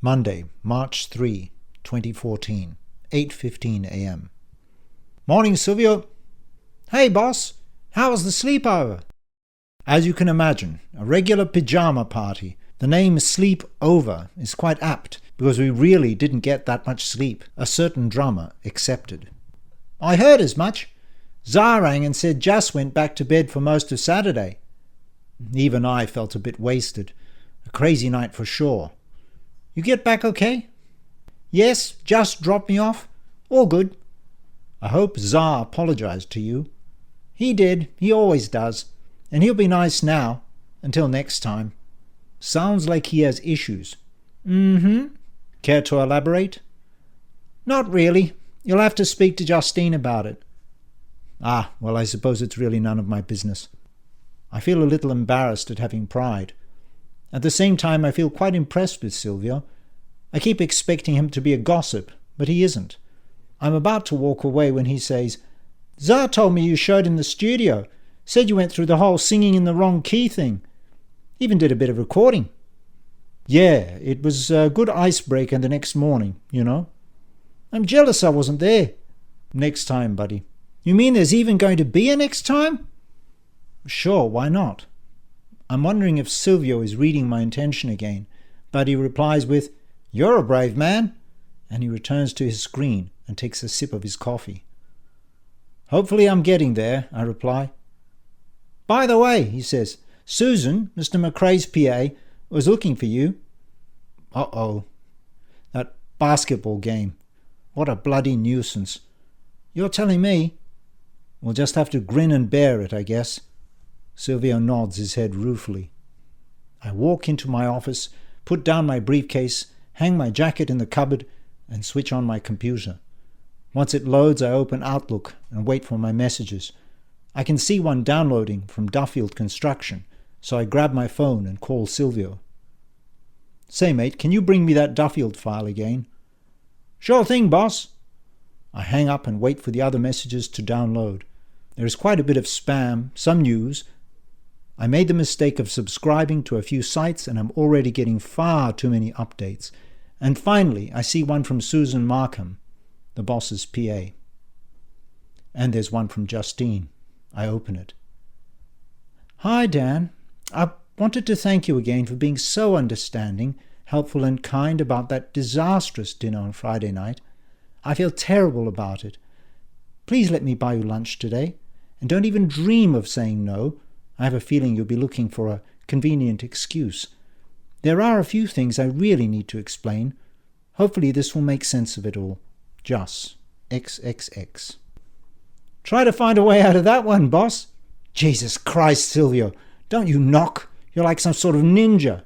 Monday, March 3, 2014, 8:15 a.m. Morning, Silvio. Hey, boss. How was the sleepover? As you can imagine, a regular pyjama party. The name Sleep Over is quite apt because we really didn't get that much sleep, a certain drummer excepted. I heard as much. Zah rang and said Jas went back to bed for most of Saturday. Even I felt a bit wasted. A crazy night for sure. You get back okay? Yes, just dropped me off. All good. I hope Zah apologized to you. He did. He always does. And he'll be nice now. Until next time. Sounds like he has issues. Care to elaborate? Not really. You'll have to speak to Justine about it. Well, I suppose it's really none of my business. I feel a little embarrassed at having pried. At the same time, I feel quite impressed with Silvio. I keep expecting him to be a gossip, but he isn't. I'm about to walk away when he says, Zah told me you showed in the studio. Said you went through the whole singing in the wrong key thing. Even did a bit of recording. Yeah, it was a good icebreaker the next morning, you know. I'm jealous I wasn't there. Next time, buddy. You mean there's even going to be a next time? Sure, why not? I'm wondering if Silvio is reading my intention again, but he replies with, You're a brave man, and he returns to his screen and takes a sip of his coffee. Hopefully I'm getting there, I reply. By the way, he says, Susan, Mr. McRae's PA, was looking for you. Uh-oh. That basketball game. What a bloody nuisance. You're telling me? We'll just have to grin and bear it, I guess. Silvio nods his head ruefully. I walk into my office, put down my briefcase, hang my jacket in the cupboard, and switch on my computer. Once it loads, I open Outlook and wait for my messages. I can see one downloading from Duffield Construction, so I grab my phone and call Silvio. Say, mate, can you bring me that Duffield file again? Sure thing, boss. I hang up and wait for the other messages to download. There is quite a bit of spam, some news. I made the mistake of subscribing to a few sites and I'm already getting far too many updates. And finally, I see one from Susan Markham, the boss's PA. And there's one from Justine. I open it. Hi, Dan. I wanted to thank you again for being so understanding, helpful and kind about that disastrous dinner on Friday night. I feel terrible about it. Please let me buy you lunch today, and don't even dream of saying no. I have a feeling you'll be looking for a convenient excuse. There are a few things I really need to explain. Hopefully this will make sense of it all. Just XXX. Try to find a way out of that one, boss. Jesus Christ, Silvio. Don't you knock. You're like some sort of ninja.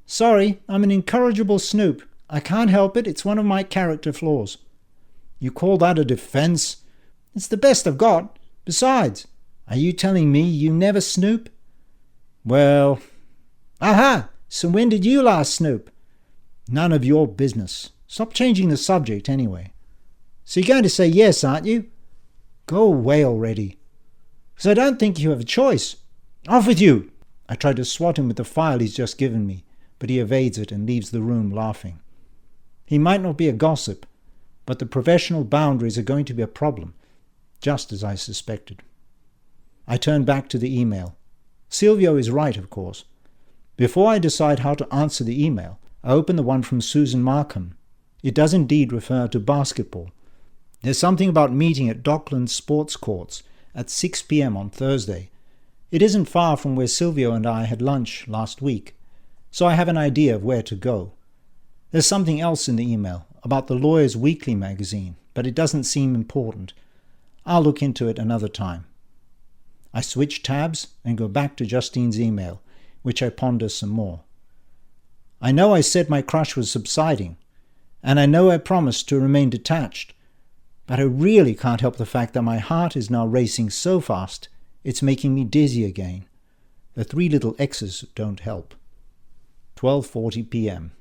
Sorry, I'm an incorrigible snoop. I can't help it. It's one of my character flaws. You call that a defense? It's the best I've got. Besides, are you telling me you never snoop? Well, aha! So when did you last snoop? None of your business. Stop changing the subject anyway. So you're going to say yes, aren't you? Go away already. Because I don't think you have a choice. Off with you! I try to swat him with the file he's just given me, but he evades it and leaves the room laughing. He might not be a gossip, but the professional boundaries are going to be a problem, just as I suspected. I turn back to the email. Silvio is right, of course. Before I decide how to answer the email, I open the one from Susan Markham. It does indeed refer to basketball. There's something about meeting at Dockland Sports Courts at 6 p.m. on Thursday. It isn't far from where Silvio and I had lunch last week, so I have an idea of where to go. There's something else in the email about the Lawyer's Weekly magazine, but it doesn't seem important. I'll look into it another time. I switch tabs and go back to Justine's email, which I ponder some more. I know I said my crush was subsiding, and I know I promised to remain detached, but I really can't help the fact that my heart is now racing so fast it's making me dizzy again. The 3 little X's don't help. 12:40 p.m.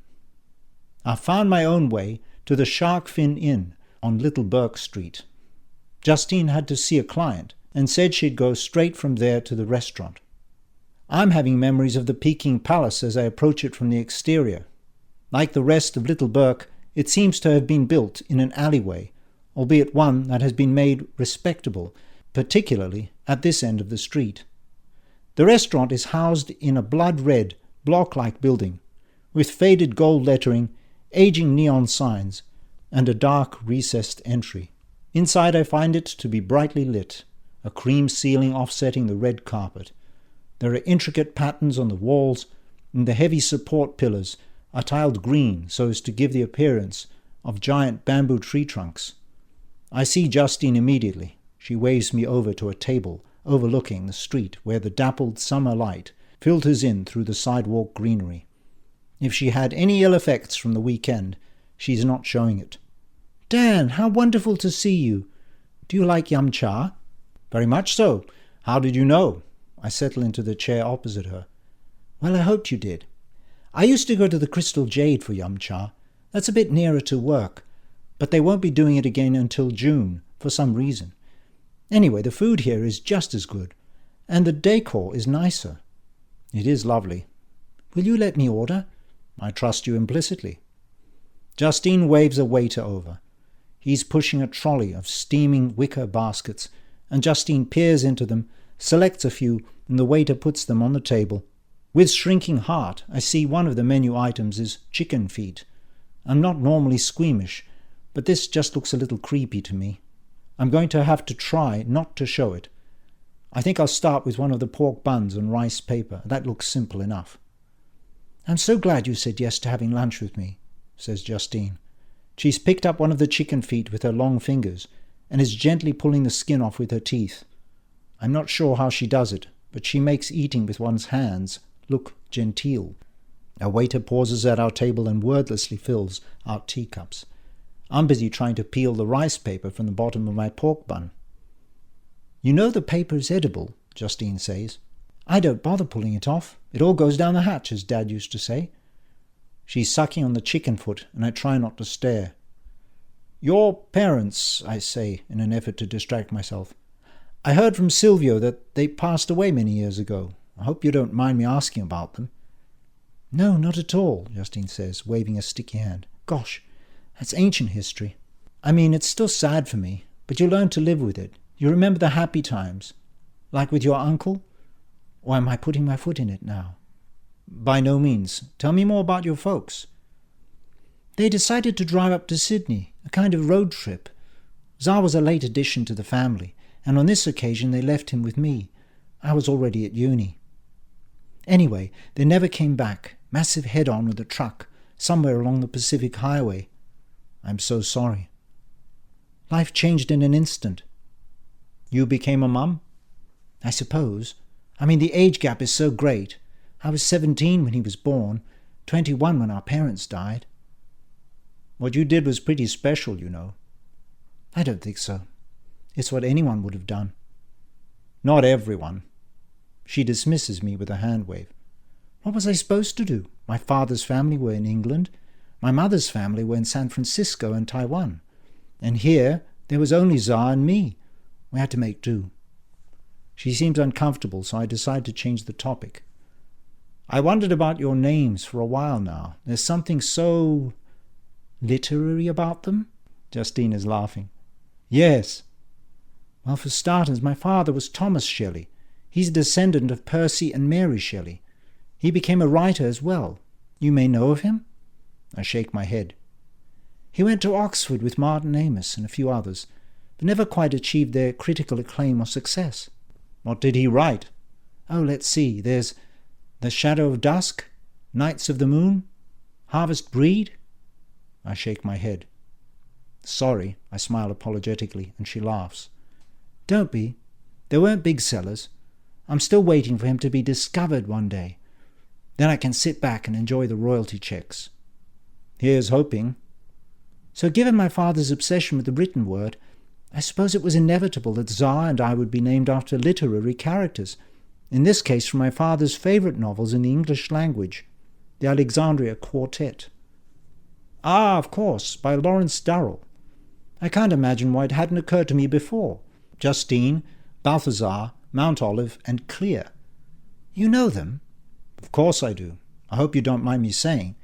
I found my own way to the Shark Fin Inn on Little Burke Street. Justine had to see a client and said she'd go straight from there to the restaurant. I'm having memories of the Peking Palace as I approach it from the exterior. Like the rest of Little Burke, it seems to have been built in an alleyway, albeit one that has been made respectable, particularly at this end of the street. The restaurant is housed in a blood-red, block-like building, with faded gold lettering, aging neon signs, and a dark, recessed entry. Inside I find it to be brightly lit, a cream ceiling offsetting the red carpet. There are intricate patterns on the walls, and the heavy support pillars are tiled green so as to give the appearance of giant bamboo tree trunks. I see Justine immediately. She waves me over to a table overlooking the street where the dappled summer light filters in through the sidewalk greenery. If she had any ill effects from the weekend, she's not showing it. "Dan, how wonderful to see you. Do you like yum cha?" "Very much so. How did you know?" I settle into the chair opposite her. "Well, I hoped you did. I used to go to the Crystal Jade for yum cha. That's a bit nearer to work, but they won't be doing it again until June, for some reason. Anyway, the food here is just as good, and the decor is nicer." "It is lovely." "Will you let me order?" "I trust you implicitly." Justine waves a waiter over. He's pushing a trolley of steaming wicker baskets, and Justine peers into them, selects a few, and the waiter puts them on the table. With shrinking heart, I see one of the menu items is chicken feet. I'm not normally squeamish, but this just looks a little creepy to me. I'm going to have to try not to show it. I think I'll start with one of the pork buns and rice paper. That looks simple enough. "I'm so glad you said yes to having lunch with me," says Justine. She's picked up one of the chicken feet with her long fingers and is gently pulling the skin off with her teeth. I'm not sure how she does it, but she makes eating with one's hands look genteel. A waiter pauses at our table and wordlessly fills our teacups. I'm busy trying to peel the rice paper from the bottom of my pork bun. "You know the paper is edible," Justine says. "I don't bother pulling it off. It all goes down the hatch, as Dad used to say." She's sucking on the chicken foot, and I try not to stare. "Your parents," I say, in an effort to distract myself. "I heard from Silvio that they passed away many years ago. I hope you don't mind me asking about them." "No, not at all," Justine says, waving a sticky hand. "Gosh, that's ancient history. I mean, it's still sad for me, but you learn to live with it. You remember the happy times, like with your uncle? Or am I putting my foot in it now?" "By no means. Tell me more about your folks." "They decided to drive up to Sydney, a kind of road trip. Tsar was a late addition to the family, and on this occasion they left him with me. I was already at uni. Anyway, they never came back, massive head-on with a truck, somewhere along the Pacific Highway. I'm so sorry." "Life changed in an instant." "You became a mum?" "I suppose. I mean, the age gap is so great. I was 17 when he was born, 21 when our parents died." "What you did was pretty special, you know." "I don't think so. It's what anyone would have done." "Not everyone." She dismisses me with a hand wave. "What was I supposed to do? My father's family were in England. My mother's family were in San Francisco and Taiwan. And here there was only Tsar and me. We had to make do." She seems uncomfortable, so I decide to change the topic. "I wondered about your names for a while now. There's something so literary about them?" Justine is laughing. "Yes." "Well, for starters, my father was Thomas Shelley. He's a descendant of Percy and Mary Shelley. He became a writer as well. You may know of him?" I shake my head. "He went to Oxford with Martin Amis and a few others, but never quite achieved their critical acclaim or success." "What did he write?" "Oh, let's see. There's The Shadow of Dusk, Knights of the Moon, Harvest Breed." I shake my head. "Sorry," I smile apologetically, and she laughs. "Don't be. They weren't big sellers. I'm still waiting for him to be discovered one day. Then I can sit back and enjoy the royalty checks." "Here's hoping." "So given my father's obsession with the written word, I suppose it was inevitable that Tsar and I would be named after literary characters, in this case from my father's favourite novels in the English language, the Alexandria Quartet." "Ah, of course, by Lawrence Durrell. I can't imagine why it hadn't occurred to me before. Justine, Balthazar, Mount Olive, and Clear." "You know them?" "Of course I do. I hope you don't mind me saying.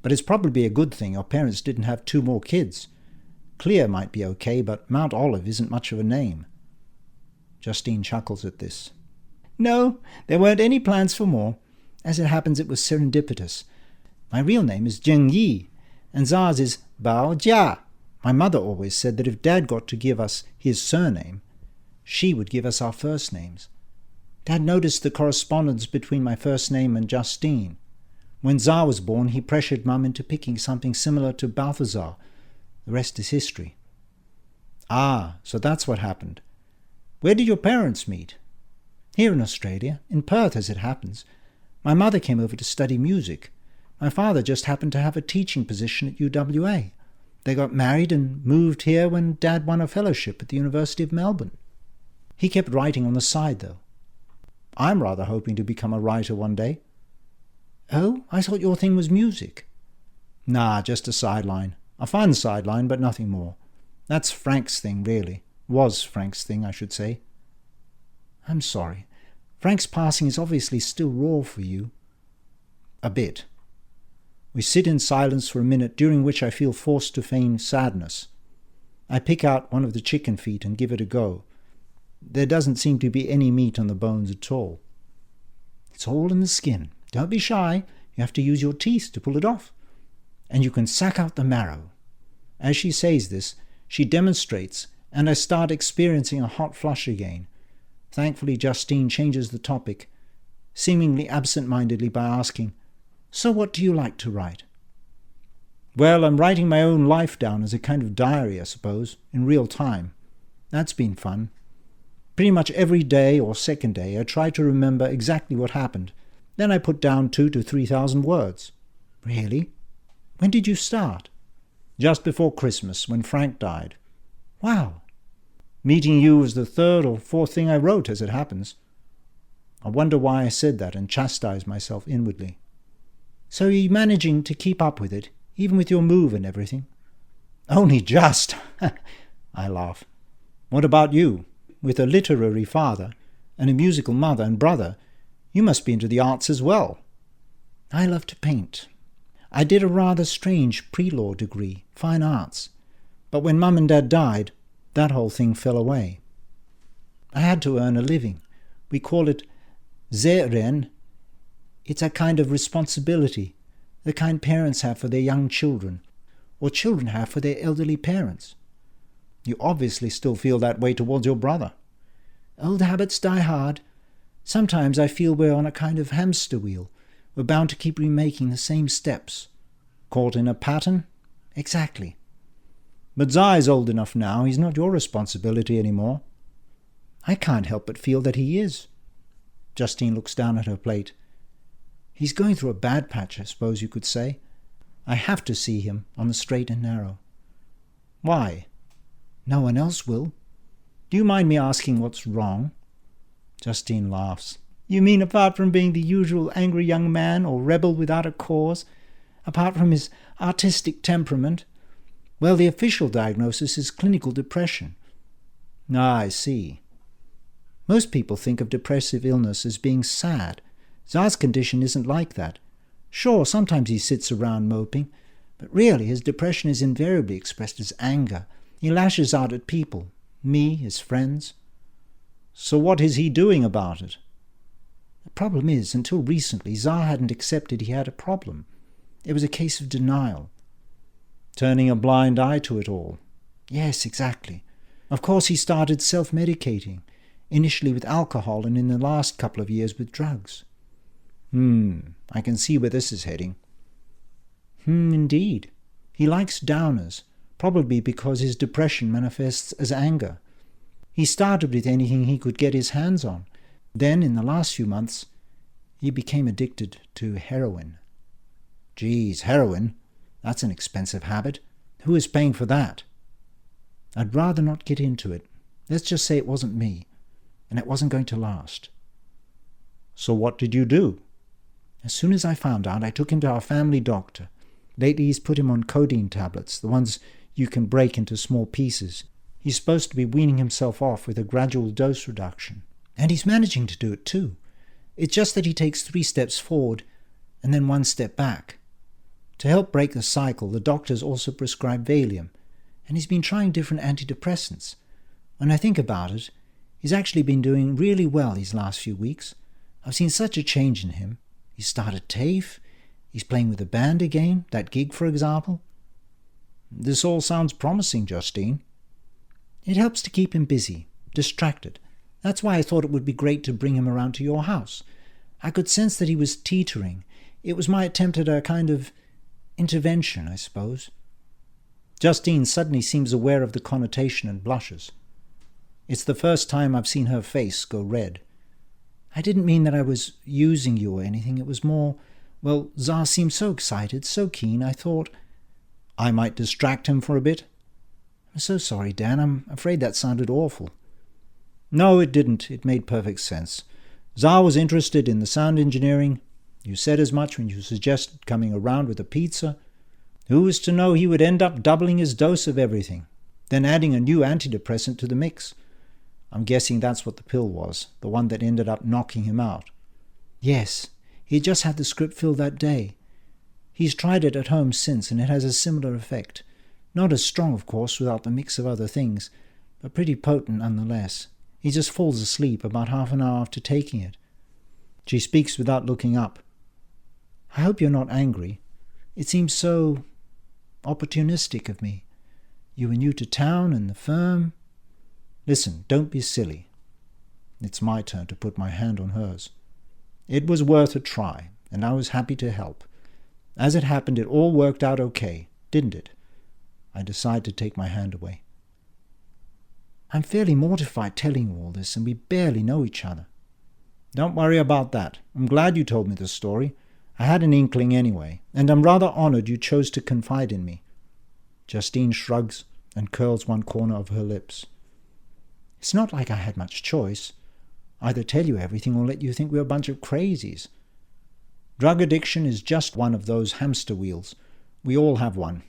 But it's probably a good thing your parents didn't have 2 more kids. Clear might be okay, but Mount Olive isn't much of a name. Justine chuckles at this. No, there weren't any plans for more. As it happens, it was serendipitous. My real name is Zheng Yi, and Zha's is Bao Jia. My mother always said that if Dad got to give us his surname, she would give us our first names. Dad noticed the correspondence between my first name and Justine. When Zha was born, he pressured Mum into picking something similar to Balthazar. The rest is history. Ah, so that's what happened. Where did your parents meet? Here in Australia, in Perth as it happens. My mother came over to study music. My father just happened to have a teaching position at UWA. They got married and moved here when Dad won a fellowship at the University of Melbourne. He kept writing on the side, though. I'm rather hoping to become a writer one day. Oh, I thought your thing was music. Nah, just a sideline. A fun sideline, but nothing more. That's Frank's thing, really. Was Frank's thing, I should say. I'm sorry. Frank's passing is obviously still raw for you. A bit. We sit in silence for a minute, during which I feel forced to feign sadness. I pick out one of the chicken feet and give it a go. There doesn't seem to be any meat on the bones at all. It's all in the skin. Don't be shy. You have to use your teeth to pull it off. And you can sack out the marrow. As she says this, she demonstrates, and I start experiencing a hot flush again. Thankfully, Justine changes the topic, seemingly absent-mindedly, by asking, So what do you like to write? Well, I'm writing my own life down as a kind of diary, I suppose, in real time. That's been fun. Pretty much every day or second day I try to remember exactly what happened. Then I put down 2,000 to 3,000 words. Really? When did you start? Just before Christmas, when Frank died. Wow. Meeting you was the 3rd or 4th thing I wrote, as it happens. I wonder why I said that and chastised myself inwardly. So you're managing to keep up with it, even with your move and everything? Only just. I laugh. What about you? With a literary father and a musical mother and brother, you must be into the arts as well. I love to paint. I did a rather strange pre-law degree, fine arts, but when Mum and Dad died, that whole thing fell away. I had to earn a living. We call it Zeren. It's a kind of responsibility, the kind parents have for their young children, or children have for their elderly parents. You obviously still feel that way towards your brother. Old habits die hard. Sometimes I feel we're on a kind of hamster wheel. We're bound to keep remaking the same steps. Caught in a pattern? Exactly. But Zai's old enough now, he's not your responsibility anymore. I can't help but feel that he is. Justine looks down at her plate. He's going through a bad patch, I suppose you could say. I have to see him on the straight and narrow. Why? No one else will. Do you mind me asking what's wrong? Justine laughs. You mean apart from being the usual angry young man or rebel without a cause? Apart from his artistic temperament? Well, the official diagnosis is clinical depression. Ah, I see. Most people think of depressive illness as being sad. Zha's condition isn't like that. Sure, sometimes he sits around moping, but really his depression is invariably expressed as anger. He lashes out at people, me, his friends. So what is he doing about it? The problem is, until recently, Zha hadn't accepted he had a problem. It was a case of denial. Turning a blind eye to it all. Yes, exactly. Of course he started self-medicating, initially with alcohol and in the last couple of years with drugs. I can see where this is heading. Indeed. He likes downers, probably because his depression manifests as anger. He started with anything he could get his hands on. Then, in the last few months, he became addicted to heroin. Geez, heroin? That's an expensive habit. Who is paying for that? I'd rather not get into it. Let's just say it wasn't me, and it wasn't going to last. So what did you do? As soon as I found out, I took him to our family doctor. Lately he's put him on codeine tablets, the ones you can break into small pieces. He's supposed to be weaning himself off with a gradual dose reduction. And he's managing to do it too. It's just that he takes 3 steps forward and then 1 step back. To help break the cycle, the doctors also prescribed Valium, and he's been trying different antidepressants. When I think about it, he's actually been doing really well these last few weeks. I've seen such a change in him. He started TAFE, he's playing with a band again, that gig for example. This all sounds promising, Justine. It helps to keep him busy, distracted. That's why I thought it would be great to bring him around to your house. I could sense that he was teetering. It was my attempt at a kind of intervention, I suppose. Justine suddenly seems aware of the connotation and blushes. It's the first time I've seen her face go red. I didn't mean that I was using you or anything. It was more, well, Tsar seemed so excited, so keen, I thought I might distract him for a bit. I'm so sorry, Dan. I'm afraid that sounded awful. No, it didn't. It made perfect sense. Tsar was interested in the sound engineering. You said as much when you suggested coming around with a pizza. Who was to know he would end up doubling his dose of everything, then adding a new antidepressant to the mix? I'm guessing that's what the pill was, the one that ended up knocking him out. Yes, he had just had the script filled that day. He's tried it at home since, and it has a similar effect. Not as strong, of course, without the mix of other things, but pretty potent nonetheless. He just falls asleep about half an hour after taking it. She speaks without looking up. I hope you're not angry. It seems so opportunistic of me. You were new to town and the firm. Listen, don't be silly. It's my turn to put my hand on hers. It was worth a try, and I was happy to help. As it happened, it all worked out okay, didn't it? I decide to take my hand away. I'm fairly mortified telling you all this, and we barely know each other. Don't worry about that. I'm glad you told me the story. I had an inkling anyway, and I'm rather honored you chose to confide in me. Justine shrugs and curls one corner of her lips. It's not like I had much choice. Either tell you everything or let you think we're a bunch of crazies. Drug addiction is just one of those hamster wheels. We all have one.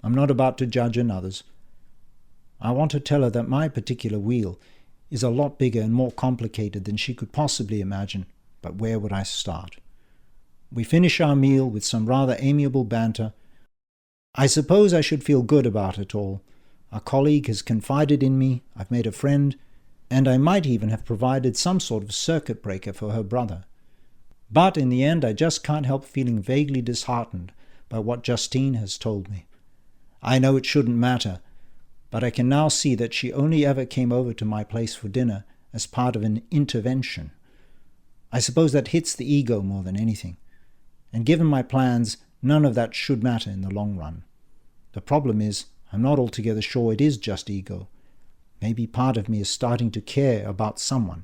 I'm not about to judge another's. I want to tell her that my particular wheel is a lot bigger and more complicated than she could possibly imagine, but where would I start? We finish our meal with some rather amiable banter. I suppose I should feel good about it all. A colleague has confided in me, I've made a friend, and I might even have provided some sort of circuit breaker for her brother. But in the end, I just can't help feeling vaguely disheartened by what Justine has told me. I know it shouldn't matter, but I can now see that she only ever came over to my place for dinner as part of an intervention. I suppose that hits the ego more than anything. And given my plans, none of that should matter in the long run. The problem is, I'm not altogether sure it is just ego. Maybe part of me is starting to care about someone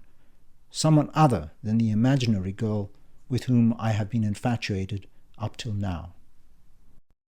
other than the imaginary girl with whom I have been infatuated up till now.